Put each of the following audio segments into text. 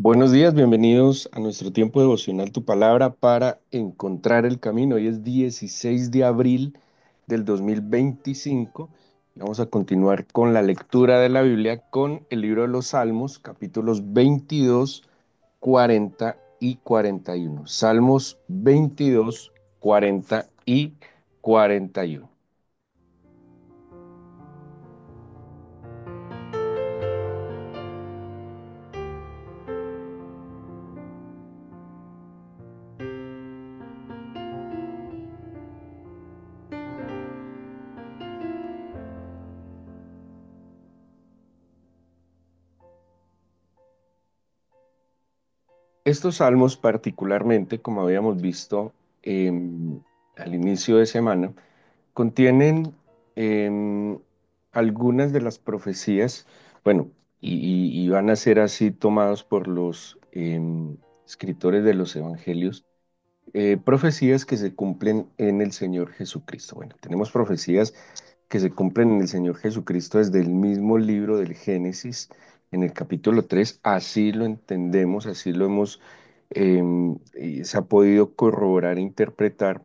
Buenos días, bienvenidos a nuestro tiempo devocional Tu Palabra para encontrar el camino. Hoy es 16 de abril del 2025. Vamos a continuar con la lectura de la Biblia con el libro de los Salmos, capítulos 22, 40 y 41. Salmos 22, 40 y 41. Estos salmos particularmente, como habíamos visto al inicio de semana, contienen em, algunas de las profecías, bueno, y van a ser así tomados por los escritores de los evangelios, profecías que se cumplen en el Señor Jesucristo. Bueno, tenemos profecías que se cumplen en el Señor Jesucristo desde el mismo libro del Génesis, en el capítulo 3, así lo entendemos, así lo hemos, y se ha podido corroborar e interpretar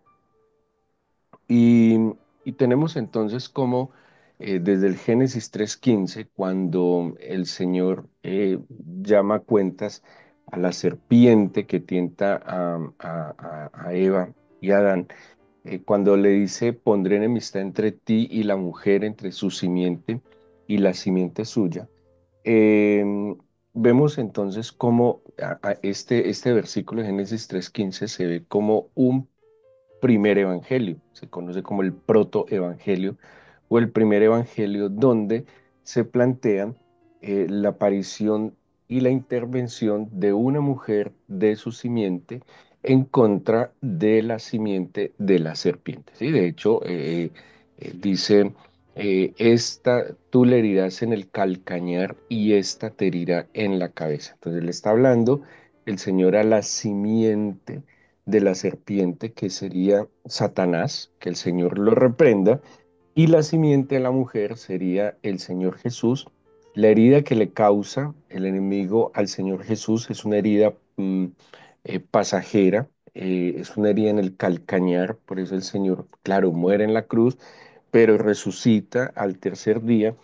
y, y tenemos entonces como desde el Génesis 3:15, cuando el Señor llama a cuentas a la serpiente que tienta a Eva y a Adán, cuando le dice, pondré enemistad entre ti y la mujer, entre su simiente y la simiente suya. Vemos entonces cómo este versículo de Génesis 3:15 se ve como un primer evangelio, se conoce como el protoevangelio o el primer evangelio donde se plantea la aparición y la intervención de una mujer de su simiente en contra de la simiente de la serpiente. ¿Sí? De hecho, dice, esta tú le herirás en el calcañar y esta te herirá en la cabeza. Entonces le está hablando el Señor a la simiente de la serpiente, que sería Satanás, que el Señor lo reprenda, y la simiente de la mujer sería el Señor Jesús. La herida que le causa el enemigo al Señor Jesús es una herida pasajera, es una herida en el calcañar, por eso el Señor, claro, muere en la cruz, pero resucita al tercer día.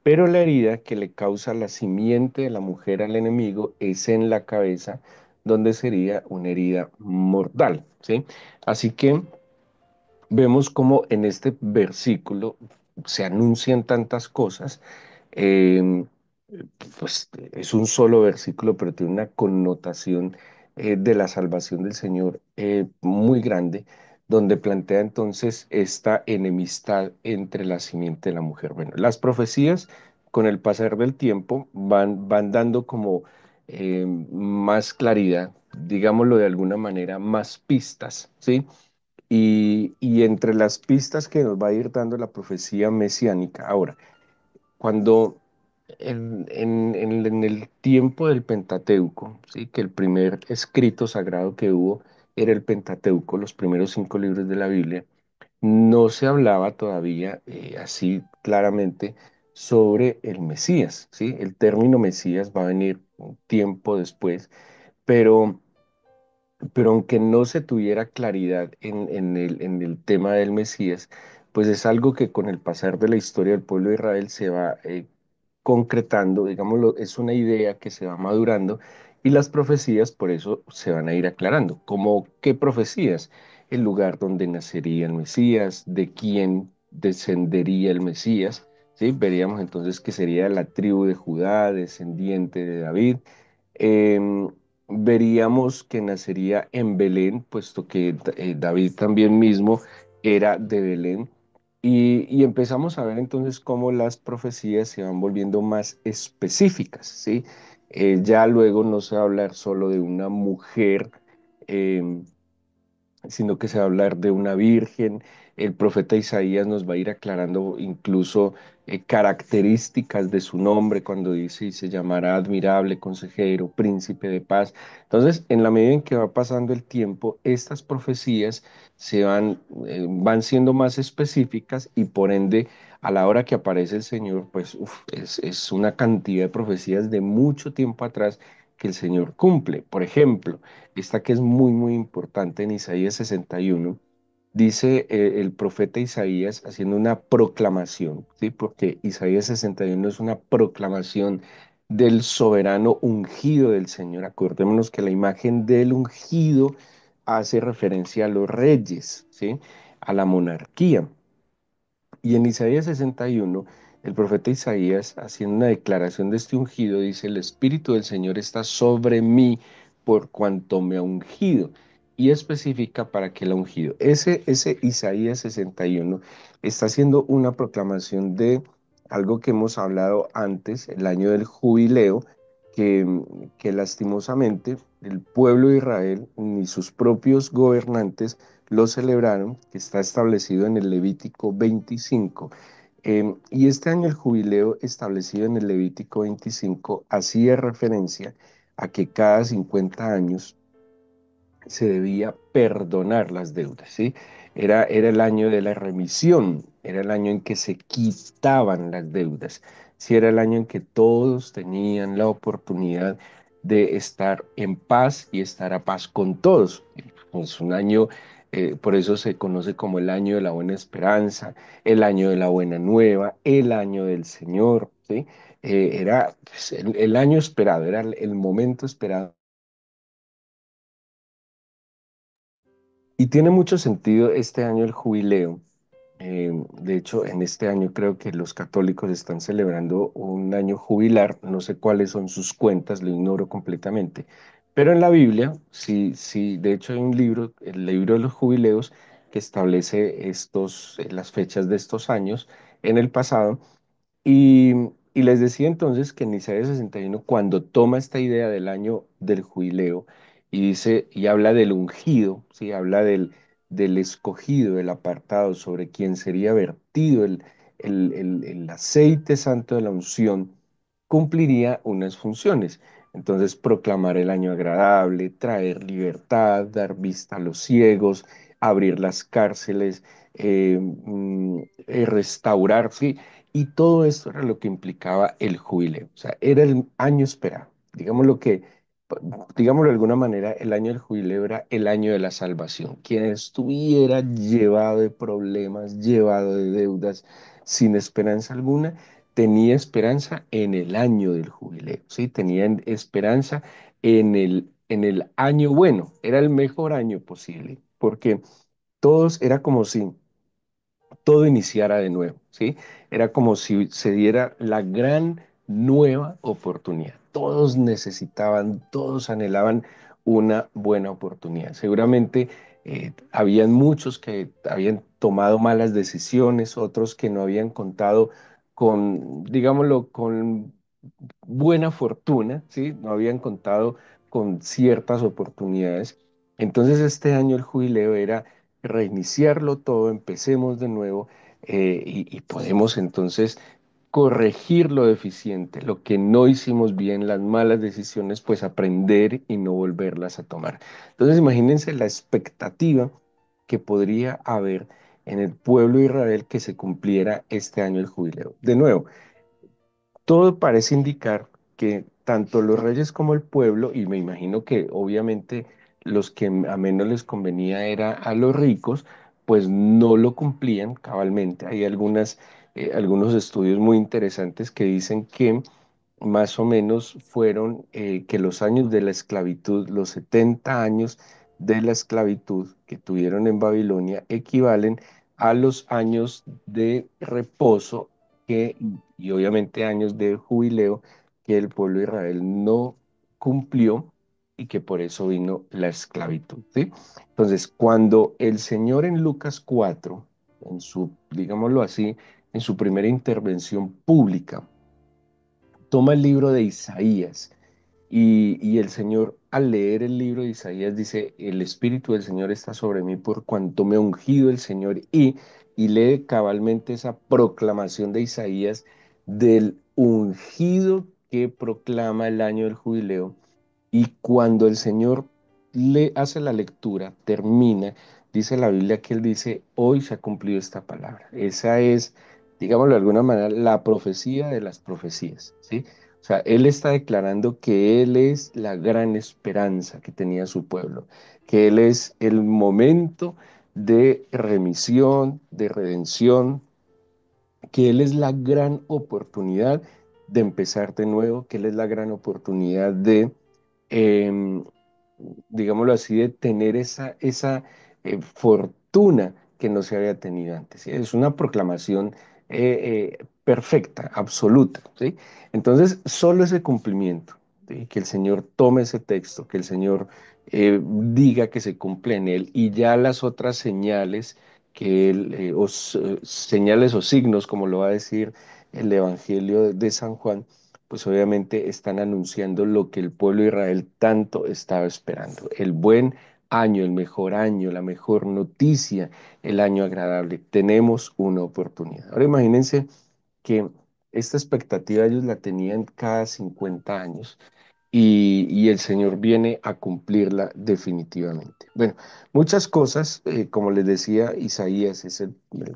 Pero la herida que le causa la simiente de la mujer al enemigo es en la cabeza, donde sería una herida mortal, ¿sí? Así que vemos como en este versículo se anuncian tantas cosas. eh, pues es un solo versículo, pero tiene una connotación de la salvación del Señor muy grande, donde plantea entonces esta enemistad entre la simiente de la mujer. Bueno, las profecías con el pasar del tiempo van dando como más claridad, digámoslo de alguna manera, más pistas, ¿sí? Y entre las pistas que nos va a ir dando la profecía mesiánica. Ahora, cuando en el tiempo del Pentateuco, ¿sí? Que el primer escrito sagrado que hubo era el Pentateuco, los primeros 5 libros de la Biblia, no se hablaba todavía así claramente sobre el Mesías, ¿sí? El término Mesías va a venir un tiempo después, pero aunque no se tuviera claridad en el tema del Mesías, pues es algo que con el pasar de la historia del pueblo de Israel se va concretando, digámoslo, es una idea que se va madurando y las profecías por eso se van a ir aclarando. ¿Como qué profecías? El lugar donde nacería el Mesías, de quién descendería el Mesías, ¿sí? Veríamos entonces que sería la tribu de Judá, descendiente de David. Em, Veríamos que nacería en Belén, puesto que David también mismo era de Belén. Y empezamos a ver entonces cómo las profecías se van volviendo más específicas, ¿sí? Ya luego no se va a hablar solo de una mujer, em, sino que se va a hablar de una virgen. El profeta Isaías nos va a ir aclarando incluso características de su nombre cuando dice y se llamará admirable, consejero, príncipe de paz. Entonces, en la medida en que va pasando el tiempo, estas profecías van siendo más específicas y por ende, a la hora que aparece el Señor, pues es una cantidad de profecías de mucho tiempo atrás que el Señor cumple. Por ejemplo, esta que es muy, muy importante en Isaías 61, dice el profeta Isaías haciendo una proclamación, ¿sí? Porque Isaías 61 es una proclamación del soberano ungido del Señor. Acordémonos que la imagen del ungido hace referencia a los reyes, ¿sí? A la monarquía. Y en Isaías 61, el profeta Isaías, haciendo una declaración de este ungido, dice, el Espíritu del Señor está sobre mí por cuanto me ha ungido. Y especifica para qué la ha ungido. Ese Isaías 61 está haciendo una proclamación de algo que hemos hablado antes, el año del jubileo, que, que lastimosamente el pueblo de Israel ni sus propios gobernantes lo celebraron, que está establecido en el Levítico 25. Y este año el jubileo establecido en el Levítico 25 hacía referencia a que cada 50 años se debía perdonar las deudas, ¿sí? Era el año de la remisión, era el año en que se quitaban las deudas, sí, era el año en que todos tenían la oportunidad de estar en paz y estar a paz con todos. Es un año, por eso se conoce como el año de la buena esperanza, el año de la buena nueva, el año del Señor, ¿sí? Era pues, el año esperado, era el momento esperado. Y tiene mucho sentido este año el jubileo. De hecho, en este año creo que los católicos están celebrando un año jubilar. No sé cuáles son sus cuentas, lo ignoro completamente. Pero en la Biblia, sí, sí, de hecho hay un libro, el libro de los jubileos, que establece las fechas de estos años en el pasado. Y, y les decía entonces que en Isaías 61, cuando toma esta idea del año del jubileo y dice, y habla del ungido, ¿sí? Habla del escogido, del apartado, sobre quien sería vertido el aceite santo de la unción, cumpliría unas funciones. Entonces, proclamar el año agradable, traer libertad, dar vista a los ciegos, abrir las cárceles, restaurar, ¿sí? Y todo esto era lo que implicaba el jubileo. O sea, era el año esperado. Digámoslo de alguna manera, el año del jubileo era el año de la salvación. Quien estuviera llevado de problemas, llevado de deudas, sin esperanza alguna, tenía esperanza en el año del jubileo, ¿sí? Tenían esperanza en el año bueno. Era el mejor año posible, porque todos era como si todo iniciara de nuevo, ¿sí? Era como si se diera la gran nueva oportunidad. Todos necesitaban, todos anhelaban una buena oportunidad. Seguramente habían muchos que habían tomado malas decisiones, otros que no habían contado con, digámoslo, con buena fortuna, ¿sí? No habían contado con ciertas oportunidades. Entonces este año el jubileo era reiniciarlo todo, empecemos de nuevo y podemos entonces corregir lo deficiente, lo que no hicimos bien, las malas decisiones, pues aprender y no volverlas a tomar. Entonces imagínense la expectativa que podría haber en el pueblo de Israel que se cumpliera este año el jubileo. De nuevo, todo parece indicar que tanto los reyes como el pueblo, y me imagino que obviamente los que a menos les convenía era a los ricos, pues no lo cumplían cabalmente. Hay algunos estudios muy interesantes que dicen que más o menos fueron que los años de la esclavitud, los 70 años de la esclavitud que tuvieron en Babilonia, equivalen a los años de reposo que, y obviamente años de jubileo que el pueblo de Israel no cumplió y que por eso vino la esclavitud, ¿sí? Entonces, cuando el Señor en Lucas 4, digámoslo así, en su primera intervención pública, toma el libro de Isaías y el Señor al leer el libro de Isaías dice, el Espíritu del Señor está sobre mí por cuanto me ha ungido el Señor y lee cabalmente esa proclamación de Isaías del ungido que proclama el año del jubileo. Y cuando el Señor le hace la lectura, termina, dice la Biblia que él dice, hoy se ha cumplido esta palabra. Esa es, digámoslo de alguna manera, la profecía de las profecías, ¿sí? O sea, él está declarando que él es la gran esperanza que tenía su pueblo, que él es el momento de remisión, de redención, que Él es la gran oportunidad de empezar de nuevo, que Él es la gran oportunidad de, em, digámoslo así, de tener esa fortuna que no se había tenido antes. ¿Sí? Es una proclamación perfecta, absoluta. ¿Sí? Entonces, solo ese cumplimiento, ¿sí? Que el Señor tome ese texto, que el Señor diga que se cumple en él y ya las otras señales que señales o signos, como lo va a decir el Evangelio de San Juan, pues obviamente están anunciando lo que el pueblo de Israel tanto estaba esperando, el buen año, el mejor año, la mejor noticia, el año agradable. Tenemos una oportunidad. Ahora imagínense que esta expectativa ellos la tenían cada 50 años y el Señor viene a cumplirla definitivamente. Bueno, muchas cosas, como les decía, Isaías es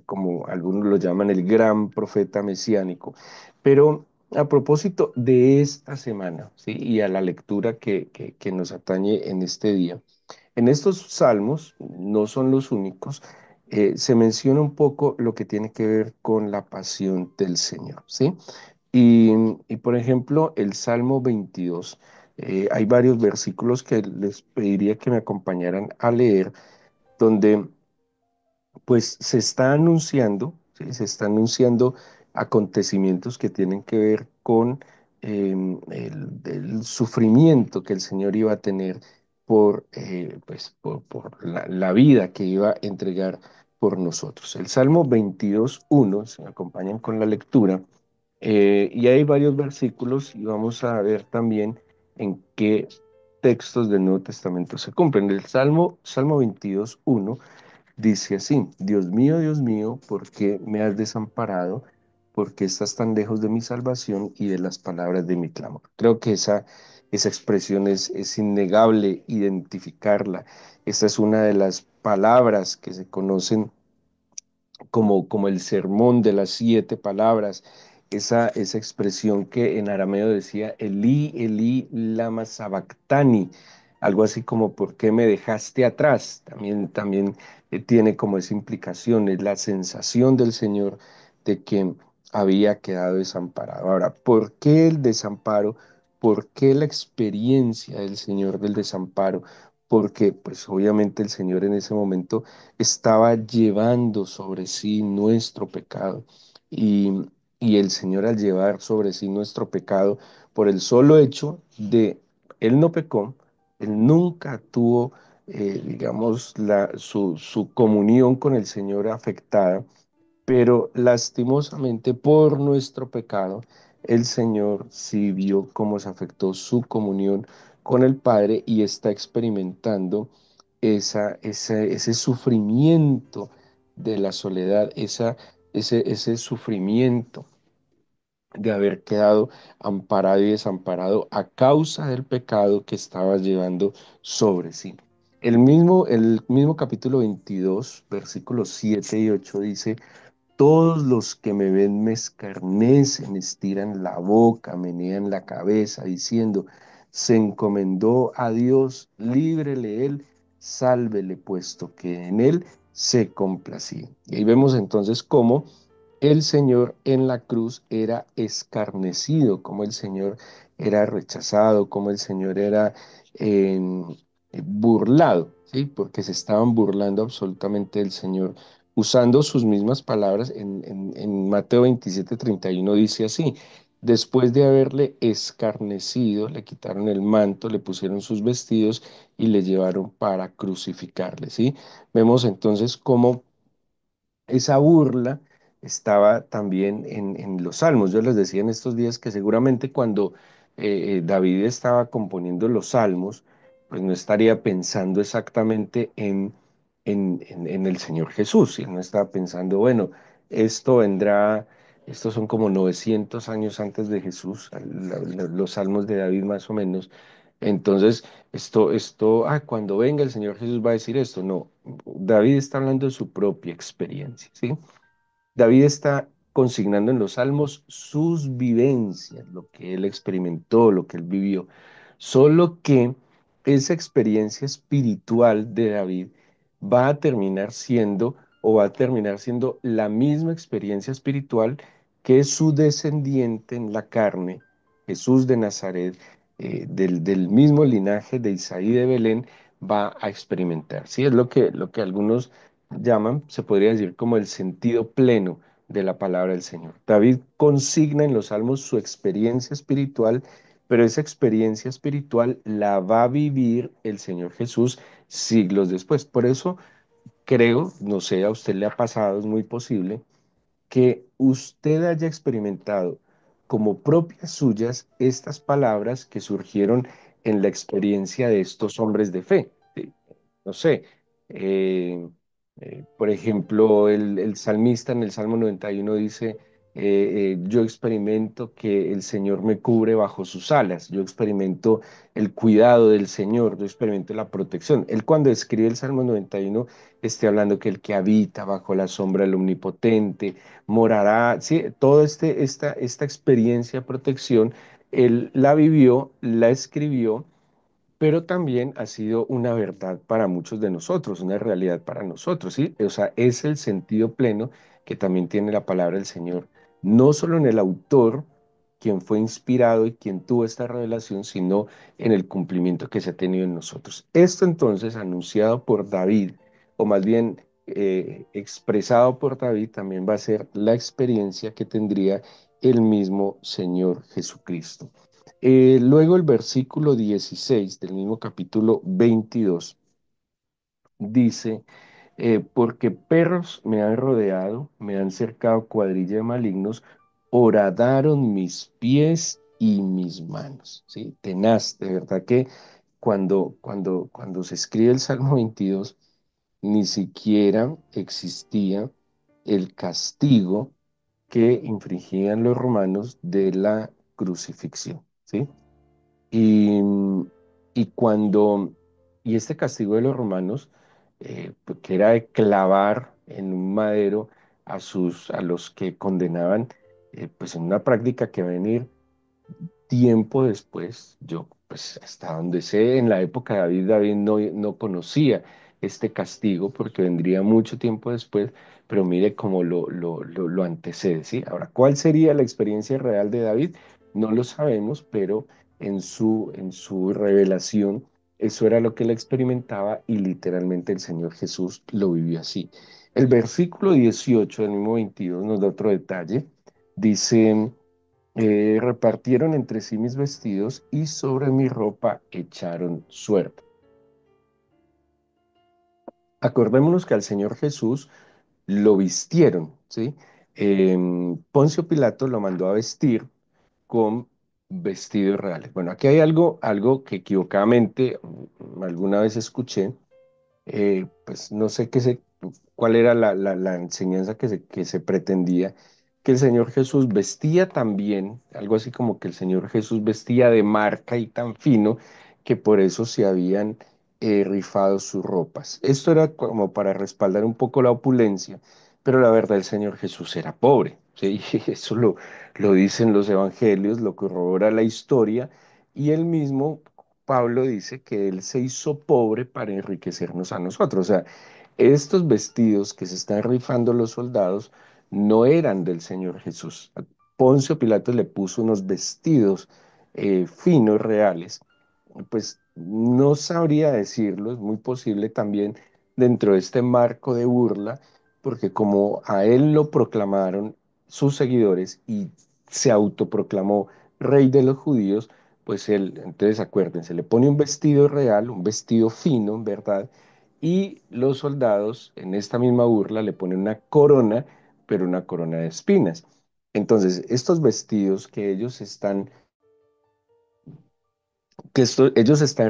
como algunos lo llaman, el gran profeta mesiánico, pero a propósito de esta semana, ¿sí? Y a la lectura que nos atañe en este día, en estos salmos, no son los únicos, se menciona un poco lo que tiene que ver con la pasión del Señor, ¿sí? Y, y, por ejemplo, el Salmo 22, hay varios versículos que les pediría que me acompañaran a leer, donde pues se está anunciando, ¿sí? Se está anunciando acontecimientos que tienen que ver con el sufrimiento que el Señor iba a tener por la vida que iba a entregar por nosotros. El Salmo 22:1, si me acompañan con la lectura, y hay varios versículos y vamos a ver también en qué textos del Nuevo Testamento se cumplen. El Salmo 22:1 dice así: Dios mío, ¿por qué me has desamparado? ¿Por qué estás tan lejos de mi salvación y de las palabras de mi clamor? Creo que esa expresión es innegable identificarla. Esta es una de las palabras que se conocen como el sermón de las 7 palabras, esa expresión que en arameo decía Elí, Elí, lama sabactani, algo así como ¿por qué me dejaste atrás? También tiene como esa implicación, es la sensación del Señor de que había quedado desamparado. Ahora, ¿por qué el desamparo? ¿Por qué la experiencia del Señor del desamparo? Porque pues obviamente el Señor en ese momento estaba llevando sobre sí nuestro pecado. Y, y el Señor al llevar sobre sí nuestro pecado, por el solo hecho de, Él no pecó, Él nunca tuvo, digamos, su comunión con el Señor afectada, pero lastimosamente por nuestro pecado, el Señor sí vio cómo se afectó su comunión con el Padre y está experimentando ese sufrimiento de la soledad, ese sufrimiento de haber quedado amparado y desamparado a causa del pecado que estaba llevando sobre sí. El mismo capítulo 22, versículos 7 y 8 dice: Todos los que me ven me escarnecen, estiran la boca, menean la cabeza, diciendo, se encomendó a Dios, líbrele él, sálvele, puesto que en él se complacía. Y ahí vemos entonces cómo el Señor en la cruz era escarnecido, cómo el Señor era rechazado, cómo el Señor era eh, burlado, ¿sí? Porque se estaban burlando absolutamente del Señor usando sus mismas palabras en Mateo 27:31 dice así: después de haberle escarnecido, le quitaron el manto, le pusieron sus vestidos y le llevaron para crucificarle, ¿sí? Vemos entonces cómo esa burla estaba también en los salmos. Yo les decía en estos días que seguramente cuando David estaba componiendo los salmos, pues no estaría pensando exactamente en el Señor Jesús, y no estaba pensando, bueno, esto vendrá, estos son como 900 años antes de Jesús, los salmos de David más o menos. Entonces, cuando venga el Señor Jesús va a decir esto. No, David está hablando de su propia experiencia, ¿sí? David está consignando en los salmos sus vivencias, lo que él experimentó, lo que él vivió. Solo que esa experiencia espiritual de David va a terminar siendo o va a terminar siendo la misma experiencia espiritual que su descendiente en la carne, Jesús de Nazaret, del mismo linaje de Isaí de Belén, va a experimentar. Sí, es lo que algunos llaman, se podría decir, como el sentido pleno de la palabra del Señor. David consigna en los salmos su experiencia espiritual, pero esa experiencia espiritual la va a vivir el Señor Jesús siglos después. Por eso creo, no sé, a usted le ha pasado, es muy posible, que usted haya experimentado como propias suyas estas palabras que surgieron en la experiencia de estos hombres de fe. ¿Sí? No sé, eh, por ejemplo, el salmista en el Salmo 91 dice, yo experimento que el Señor me cubre bajo sus alas, yo experimento el cuidado del Señor, yo experimento la protección. Él cuando escribe el Salmo 91 está hablando que el que habita bajo la sombra del Omnipotente morará, sí, toda esta experiencia de protección, él la vivió, la escribió, pero también ha sido una verdad para muchos de nosotros, una realidad para nosotros, ¿sí? O sea, es el sentido pleno que también tiene la palabra del Señor, no solo en el autor, quien fue inspirado y quien tuvo esta revelación, sino en el cumplimiento que se ha tenido en nosotros. Esto entonces, anunciado por David, o más bien expresado por David, también va a ser la experiencia que tendría el mismo Señor Jesucristo. Luego el versículo 16 del mismo capítulo 22 dice, porque perros me han rodeado, me han cercado cuadrilla de malignos, horadaron mis pies y mis manos. ¿Sí? Tenaz, de verdad que cuando se escribe el Salmo 22 ni siquiera existía el castigo que infringían los romanos de la crucifixión. ¿Sí? Y, y cuando, y este castigo de los romanos, pues, que era de clavar en un madero a los que condenaban, pues en una práctica que va a venir tiempo después, yo pues hasta donde sé, en la época de David, David no conocía este castigo porque vendría mucho tiempo después, pero mire cómo lo antecede, ¿sí? Ahora, ¿cuál sería la experiencia real de David? No lo sabemos, pero en su revelación, eso era lo que él experimentaba y literalmente el Señor Jesús lo vivió así. El versículo 18 del mismo 22 nos da otro detalle. Dice repartieron entre sí mis vestidos y sobre mi ropa echaron suerte. Acordémonos que al Señor Jesús lo vistieron, ¿sí? Poncio Pilato lo mandó a vestir con vestidos reales. Bueno, aquí hay algo que equivocadamente alguna vez escuché, pues no sé cuál era la enseñanza que se pretendía, que el Señor Jesús vestía también, algo así como que el Señor Jesús vestía de marca y tan fino que por eso se habían rifado sus ropas. Esto era como para respaldar un poco la opulencia, pero la verdad el Señor Jesús era pobre, ¿sí? Eso lo dicen los evangelios, lo corrobora la historia y él mismo Pablo dice que él se hizo pobre para enriquecernos a nosotros. O sea, estos vestidos que se están rifando los soldados no eran del Señor Jesús. A Poncio Pilato le puso unos vestidos finos, reales. Pues no sabría decirlo, es muy posible también dentro de este marco de burla, porque como a él lo proclamaron sus seguidores y se autoproclamó rey de los judíos, pues él, entonces acuérdense, le pone un vestido real, un vestido fino, en verdad, y los soldados en esta misma burla le ponen una corona, pero una corona de espinas. Entonces, estos vestidos ellos están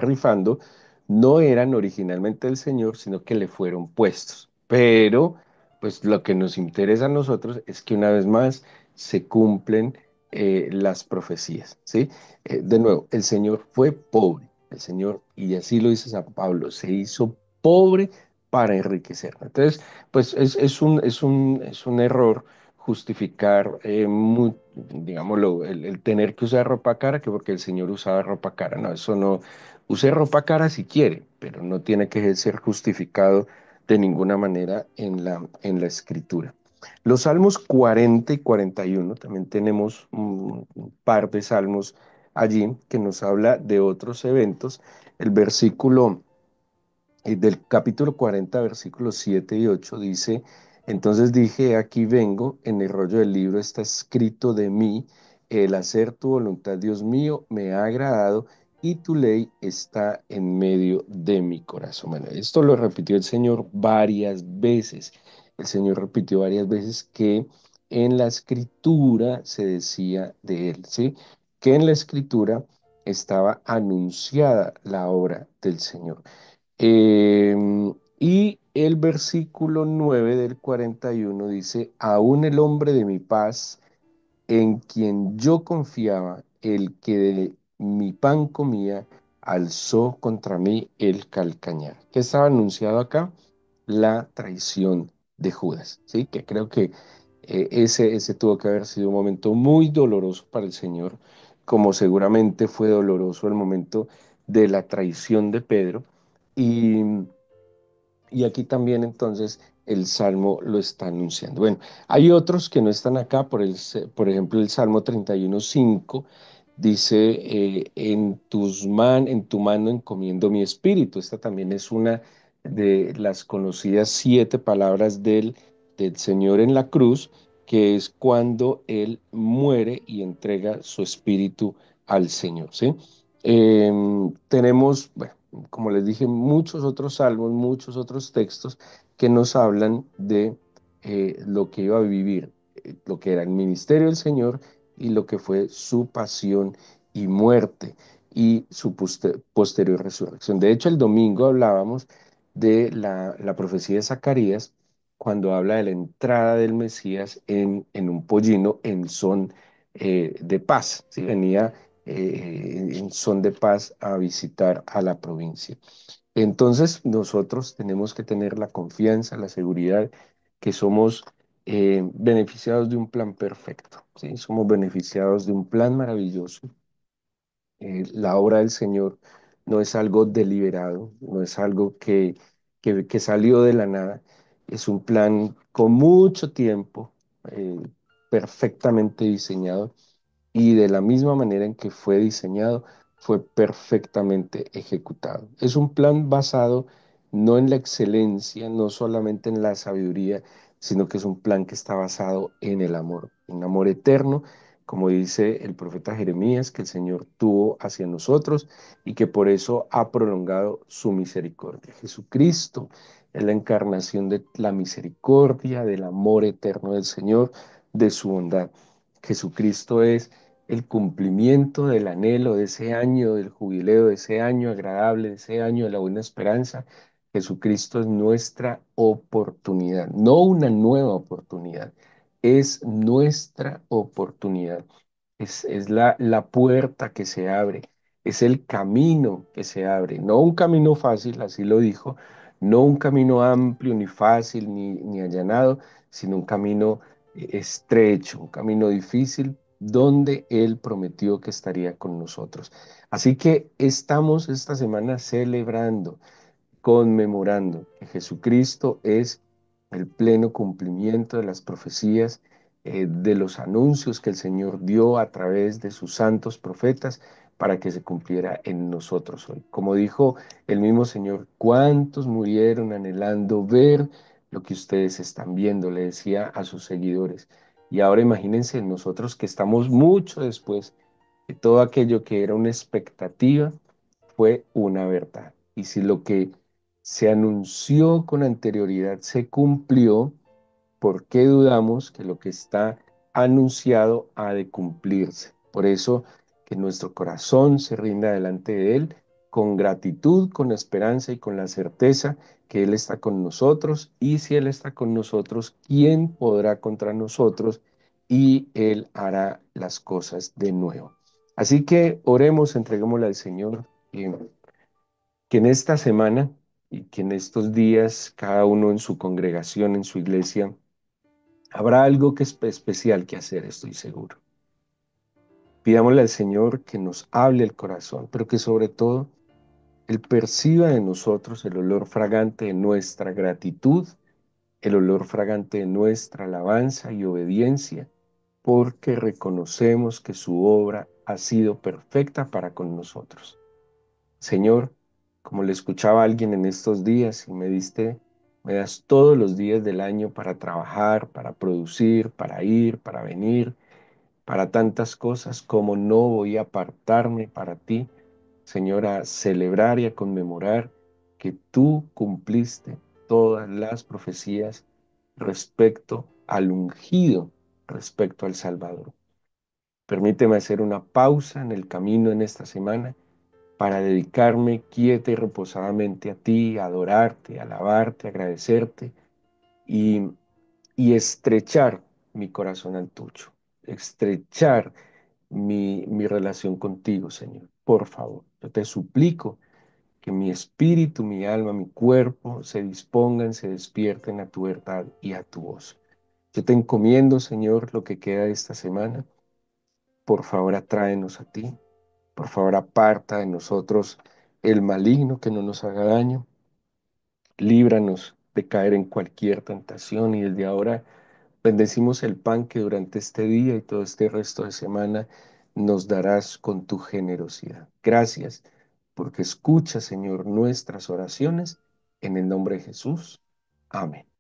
rifando no eran originalmente del Señor, sino que le fueron puestos. Pero, pues lo que nos interesa a nosotros es que una vez más se cumplen las profecías, ¿sí? De nuevo, el Señor fue pobre, el Señor, y así lo dice San Pablo, se hizo pobre para enriquecernos. Entonces, pues es un error justificar, digámoslo, el tener que usar ropa cara, que porque el Señor usaba ropa cara. No, eso no. Use ropa cara si quiere, pero no tiene que ser justificado de ninguna manera en la Escritura. Los Salmos 40 y 41, también tenemos un par de salmos allí que nos habla de otros eventos. El versículo del capítulo 40, versículos 7 y 8 dice, entonces dije, aquí vengo, en el rollo del libro está escrito de mí, el hacer tu voluntad, Dios mío, me ha agradado y tu ley está en medio de mi corazón. Bueno, esto lo repitió el Señor varias veces. El Señor repitió varias veces que en la escritura se decía de él, ¿sí? Que en la escritura estaba anunciada la obra del Señor. Y el versículo 9 del 41 dice, aún el hombre de mi paz, en quien yo confiaba, el que de mi pan comía, alzó contra mí el calcañar. ¿Qué estaba anunciado acá? La traición de Judas, ¿sí? Que creo que ese tuvo que haber sido un momento muy doloroso para el Señor, como seguramente fue doloroso el momento de la traición de Pedro. Y y aquí también entonces el Salmo lo está anunciando. Bueno, hay otros que no están acá, por ejemplo el Salmo 31:5 dice, en tu mano encomiendo mi espíritu. Esta también es una de las conocidas 7 palabras del Señor en la cruz, que es cuando Él muere y entrega su espíritu al Señor, ¿sí? Tenemos, bueno, como les dije, muchos otros salmos, muchos otros textos que nos hablan de lo que iba a vivir, lo que era el ministerio del Señor y lo que fue su pasión y muerte y su posterior resurrección. De hecho, el domingo hablábamos de la profecía de Zacarías cuando habla de la entrada del Mesías en un pollino en son de paz. ¿Sí? Venía en son de paz a visitar a la provincia. Entonces, nosotros tenemos que tener la confianza, la seguridad que somos beneficiados de un plan perfecto, ¿sí? Somos beneficiados de un plan maravilloso. La obra del Señor no es algo deliberado, no es algo que salió de la nada, es un plan con mucho tiempo, eh, perfectamente diseñado y de la misma manera en que fue diseñado, fue perfectamente ejecutado. Es un plan basado no en la excelencia, no solamente en la sabiduría, sino que es un plan que está basado en el amor, un amor eterno, como dice el profeta Jeremías, que el Señor tuvo hacia nosotros y que por eso ha prolongado su misericordia. Jesucristo es la encarnación de la misericordia, del amor eterno del Señor, de su bondad. Jesucristo es el cumplimiento del anhelo de ese año del jubileo, de ese año agradable, de ese año de la buena esperanza. Jesucristo es nuestra oportunidad, no una nueva oportunidad, es nuestra oportunidad. Es la puerta que se abre, es el camino que se abre, no un camino fácil, así lo dijo, no un camino amplio, ni fácil, ni allanado, sino un camino estrecho, un camino difícil, donde Él prometió que estaría con nosotros. Así que estamos esta semana celebrando, conmemorando que Jesucristo es el pleno cumplimiento de las profecías, de los anuncios que el Señor dio a través de sus santos profetas para que se cumpliera en nosotros hoy. Como dijo el mismo Señor, ¿cuántos murieron anhelando ver lo que ustedes están viendo? Le decía a sus seguidores. Y ahora imagínense nosotros que estamos mucho después de todo aquello que era una expectativa fue una verdad. Y si lo que se anunció con anterioridad se cumplió, ¿por qué dudamos que lo que está anunciado ha de cumplirse? Por eso que nuestro corazón se rinda delante de Él con gratitud, con esperanza y con la certeza que Él está con nosotros. Y si Él está con nosotros, ¿quién podrá contra nosotros? Y Él hará las cosas de nuevo. Así que oremos, entreguémosle al Señor. Que en esta semana y que en estos días, cada uno en su congregación, en su iglesia, Habrá algo que es especial que hacer, estoy seguro. Pidámosle al Señor que nos hable el corazón, pero que sobre todo Él perciba de nosotros el olor fragante de nuestra gratitud, el olor fragante de nuestra alabanza y obediencia, porque reconocemos que su obra ha sido perfecta para con nosotros. Señor, como le escuchaba a alguien en estos días y me das todos los días del año para trabajar, para producir, para ir, para venir, para tantas cosas, como no voy a apartarme para ti, Señor, a celebrar y a conmemorar que tú cumpliste todas las profecías respecto al ungido, respecto al Salvador. Permíteme hacer una pausa en el camino en esta semana para dedicarme quieta y reposadamente a ti, a adorarte, a alabarte, a agradecerte y, y estrechar mi corazón al tuyo, estrechar mi relación contigo, Señor. Por favor, yo te suplico que mi espíritu, mi alma, mi cuerpo se dispongan, se despierten a tu verdad y a tu voz. Yo te encomiendo, Señor, lo que queda de esta semana. Por favor, atráenos a ti. Por favor, aparta de nosotros el maligno que no nos haga daño. Líbranos de caer en cualquier tentación y desde ahora bendecimos el pan que durante este día y todo este resto de semana nos darás con tu generosidad. Gracias porque escucha, Señor, nuestras oraciones en el nombre de Jesús. Amén.